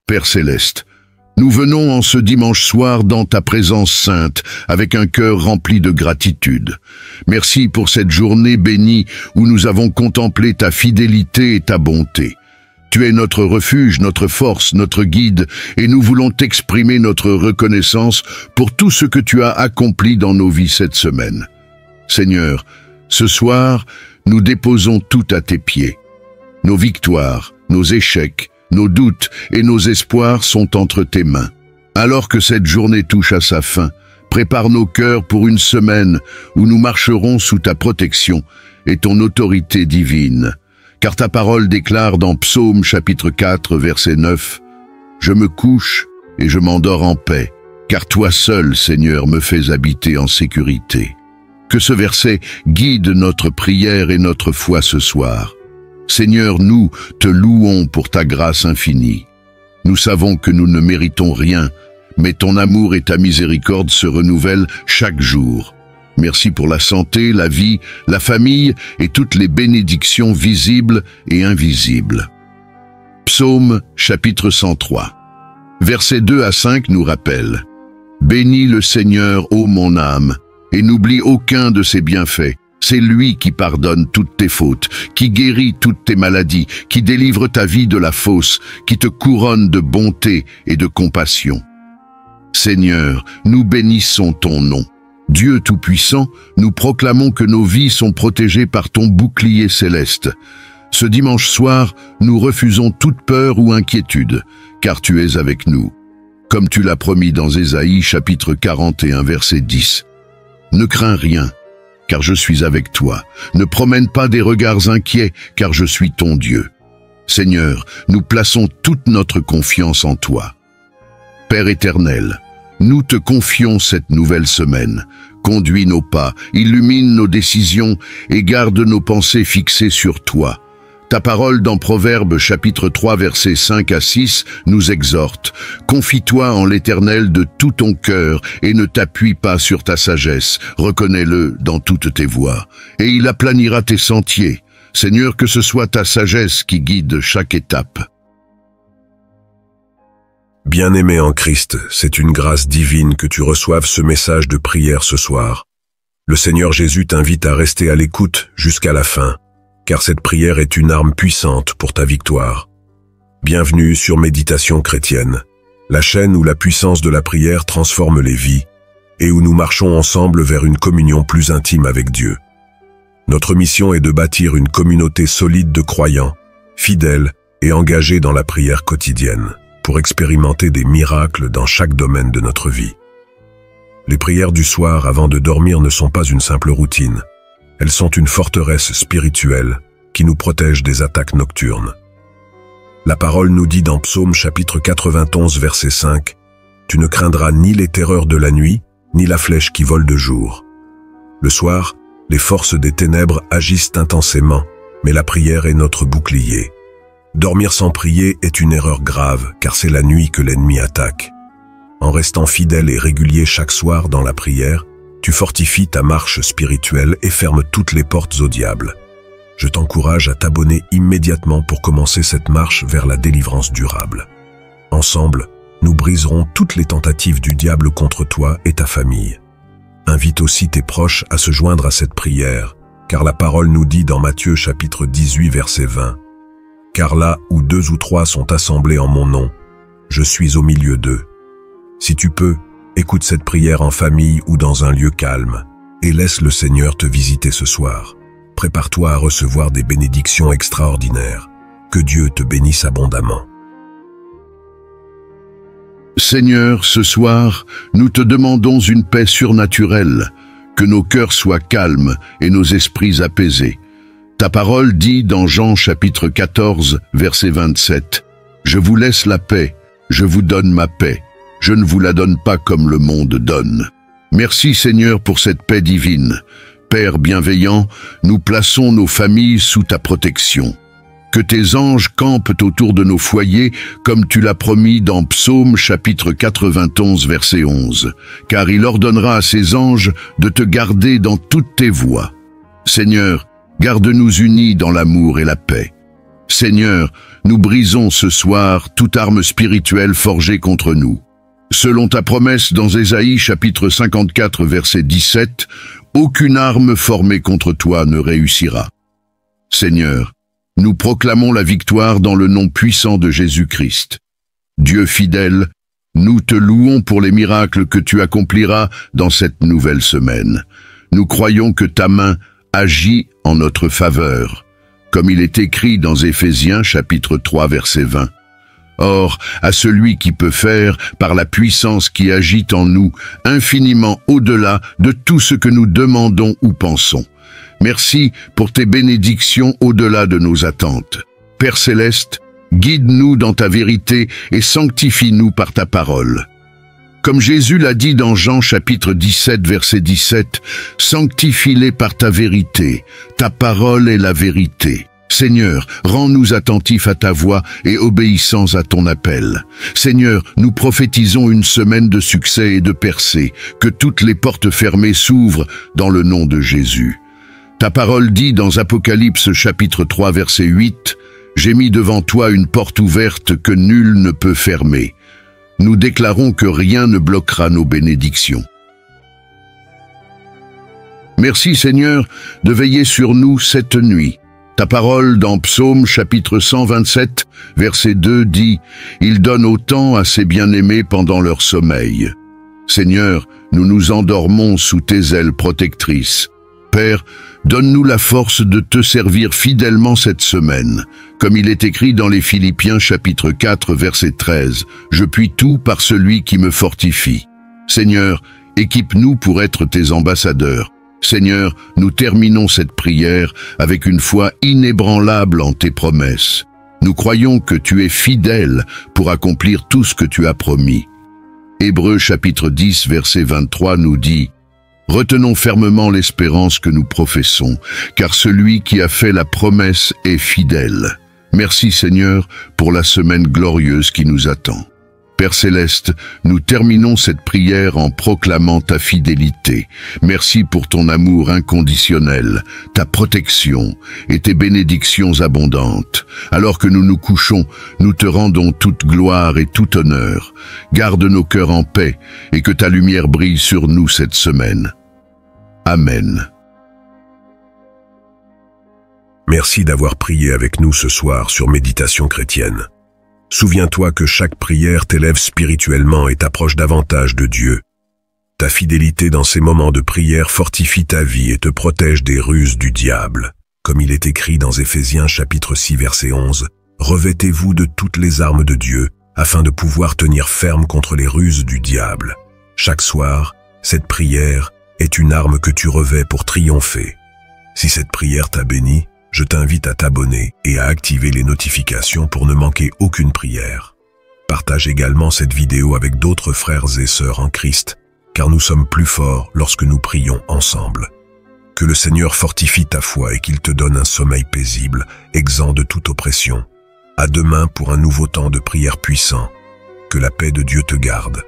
Père céleste, nous venons en ce dimanche soir dans ta présence sainte, avec un cœur rempli de gratitude. Merci pour cette journée bénie où nous avons contemplé ta fidélité et ta bonté. Tu es notre refuge, notre force, notre guide, et nous voulons t'exprimer notre reconnaissance pour tout ce que tu as accompli dans nos vies cette semaine. Seigneur, ce soir, nous déposons tout à tes pieds. Nos victoires, nos échecs, nos doutes et nos espoirs sont entre tes mains. Alors que cette journée touche à sa fin, prépare nos cœurs pour une semaine où nous marcherons sous ta protection et ton autorité divine. Car ta parole déclare dans Psaume chapitre 4, verset 9, « Je me couche et je m'endors en paix, car toi seul, Seigneur, me fais habiter en sécurité. » Que ce verset guide notre prière et notre foi ce soir. Seigneur, nous te louons pour ta grâce infinie. Nous savons que nous ne méritons rien, mais ton amour et ta miséricorde se renouvellent chaque jour. Merci pour la santé, la vie, la famille et toutes les bénédictions visibles et invisibles. Psaume chapitre 103. Versets 2 à 5 nous rappellent « Bénis le Seigneur, ô mon âme, et n'oublie aucun de ses bienfaits. C'est lui qui pardonne toutes tes fautes, qui guérit toutes tes maladies, qui délivre ta vie de la fausse, qui te couronne de bonté et de compassion. Seigneur, nous bénissons ton nom. Dieu Tout-Puissant, nous proclamons que nos vies sont protégées par ton bouclier céleste. Ce dimanche soir, nous refusons toute peur ou inquiétude, car tu es avec nous. Comme tu l'as promis dans Ésaïe chapitre 41, verset 10. Ne crains rien, car je suis avec toi. Ne promène pas des regards inquiets, car je suis ton Dieu. Seigneur, nous plaçons toute notre confiance en toi. Père éternel, nous te confions cette nouvelle semaine. Conduis nos pas, illumine nos décisions et garde nos pensées fixées sur toi. Ta parole dans Proverbes chapitre 3 versets 5 à 6 nous exhorte. Confie-toi en l'Éternel de tout ton cœur et ne t'appuie pas sur ta sagesse. Reconnais-le dans toutes tes voies et il aplanira tes sentiers. Seigneur, que ce soit ta sagesse qui guide chaque étape. Bien-aimé en Christ, c'est une grâce divine que tu reçoives ce message de prière ce soir. Le Seigneur Jésus t'invite à rester à l'écoute jusqu'à la fin, car cette prière est une arme puissante pour ta victoire. Bienvenue sur Méditation chrétienne, la chaîne où la puissance de la prière transforme les vies et où nous marchons ensemble vers une communion plus intime avec Dieu. Notre mission est de bâtir une communauté solide de croyants, fidèles et engagés dans la prière quotidienne, pour expérimenter des miracles dans chaque domaine de notre vie. Les prières du soir avant de dormir ne sont pas une simple routine. Elles sont une forteresse spirituelle qui nous protège des attaques nocturnes. La parole nous dit dans Psaume chapitre 91 verset 5 « Tu ne craindras ni les terreurs de la nuit, ni la flèche qui vole de jour. » Le soir, les forces des ténèbres agissent intensément, mais la prière est notre bouclier. Dormir sans prier est une erreur grave, car c'est la nuit que l'ennemi attaque. En restant fidèle et régulier chaque soir dans la prière, tu fortifies ta marche spirituelle et fermes toutes les portes au diable. Je t'encourage à t'abonner immédiatement pour commencer cette marche vers la délivrance durable. Ensemble, nous briserons toutes les tentatives du diable contre toi et ta famille. Invite aussi tes proches à se joindre à cette prière, car la parole nous dit dans Matthieu chapitre 18 verset 20 « Car là où 2 ou 3 sont assemblés en mon nom, je suis au milieu d'eux. » Si tu peux, écoute cette prière en famille ou dans un lieu calme et laisse le Seigneur te visiter ce soir. Prépare-toi à recevoir des bénédictions extraordinaires. Que Dieu te bénisse abondamment. Seigneur, ce soir, nous te demandons une paix surnaturelle, que nos cœurs soient calmes et nos esprits apaisés. Ta parole dit dans Jean chapitre 14, verset 27, « Je vous laisse la paix, je vous donne ma paix. Je ne vous la donne pas comme le monde donne. » Merci Seigneur pour cette paix divine. Père bienveillant, nous plaçons nos familles sous ta protection. Que tes anges campent autour de nos foyers, comme tu l'as promis dans Psaume chapitre 91, verset 11, car il ordonnera à ses anges de te garder dans toutes tes voies. Seigneur, garde-nous unis dans l'amour et la paix. Seigneur, nous brisons ce soir toute arme spirituelle forgée contre nous. Selon ta promesse dans Ésaïe chapitre 54 verset 17, aucune arme formée contre toi ne réussira. Seigneur, nous proclamons la victoire dans le nom puissant de Jésus-Christ. Dieu fidèle, nous te louons pour les miracles que tu accompliras dans cette nouvelle semaine. Nous croyons que ta main agit en notre faveur, comme il est écrit dans Éphésiens chapitre 3 verset 20. Or, à celui qui peut faire, par la puissance qui agit en nous, infiniment au-delà de tout ce que nous demandons ou pensons. Merci pour tes bénédictions au-delà de nos attentes. Père céleste, guide-nous dans ta vérité et sanctifie-nous par ta parole. Comme Jésus l'a dit dans Jean chapitre 17 verset 17, « Sanctifie-les par ta vérité, ta parole est la vérité. » Seigneur, rends-nous attentifs à ta voix et obéissants à ton appel. Seigneur, nous prophétisons une semaine de succès et de percée, que toutes les portes fermées s'ouvrent dans le nom de Jésus. Ta parole dit dans Apocalypse chapitre 3 verset 8, « J'ai mis devant toi une porte ouverte que nul ne peut fermer. » Nous déclarons que rien ne bloquera nos bénédictions. Merci Seigneur de veiller sur nous cette nuit. Ta parole dans Psaume chapitre 127, verset 2 dit « Il donne autant à ses bien-aimés pendant leur sommeil. » Seigneur, nous nous endormons sous tes ailes protectrices. Père, donne-nous la force de te servir fidèlement cette semaine. Comme il est écrit dans les Philippiens chapitre 4, verset 13, « Je puis tout par celui qui me fortifie. » Seigneur, équipe-nous pour être tes ambassadeurs. Seigneur, nous terminons cette prière avec une foi inébranlable en tes promesses. Nous croyons que tu es fidèle pour accomplir tout ce que tu as promis. Hébreux chapitre 10, verset 23 nous dit « Retenons fermement l'espérance que nous professons, car celui qui a fait la promesse est fidèle. » Merci Seigneur pour la semaine glorieuse qui nous attend. Père céleste, nous terminons cette prière en proclamant ta fidélité. Merci pour ton amour inconditionnel, ta protection et tes bénédictions abondantes. Alors que nous nous couchons, nous te rendons toute gloire et tout honneur. Garde nos cœurs en paix et que ta lumière brille sur nous cette semaine. Amen. Merci d'avoir prié avec nous ce soir sur Méditation chrétienne. Souviens-toi que chaque prière t'élève spirituellement et t'approche davantage de Dieu. Ta fidélité dans ces moments de prière fortifie ta vie et te protège des ruses du diable. Comme il est écrit dans Éphésiens chapitre 6 verset 11, « Revêtez-vous de toutes les armes de Dieu, afin de pouvoir tenir ferme contre les ruses du diable. » Chaque soir, cette prière est une arme que tu revêts pour triompher. Si cette prière t'a béni, je t'invite à t'abonner et à activer les notifications pour ne manquer aucune prière. Partage également cette vidéo avec d'autres frères et sœurs en Christ, car nous sommes plus forts lorsque nous prions ensemble. Que le Seigneur fortifie ta foi et qu'il te donne un sommeil paisible, exempt de toute oppression. À demain pour un nouveau temps de prière puissant. Que la paix de Dieu te garde.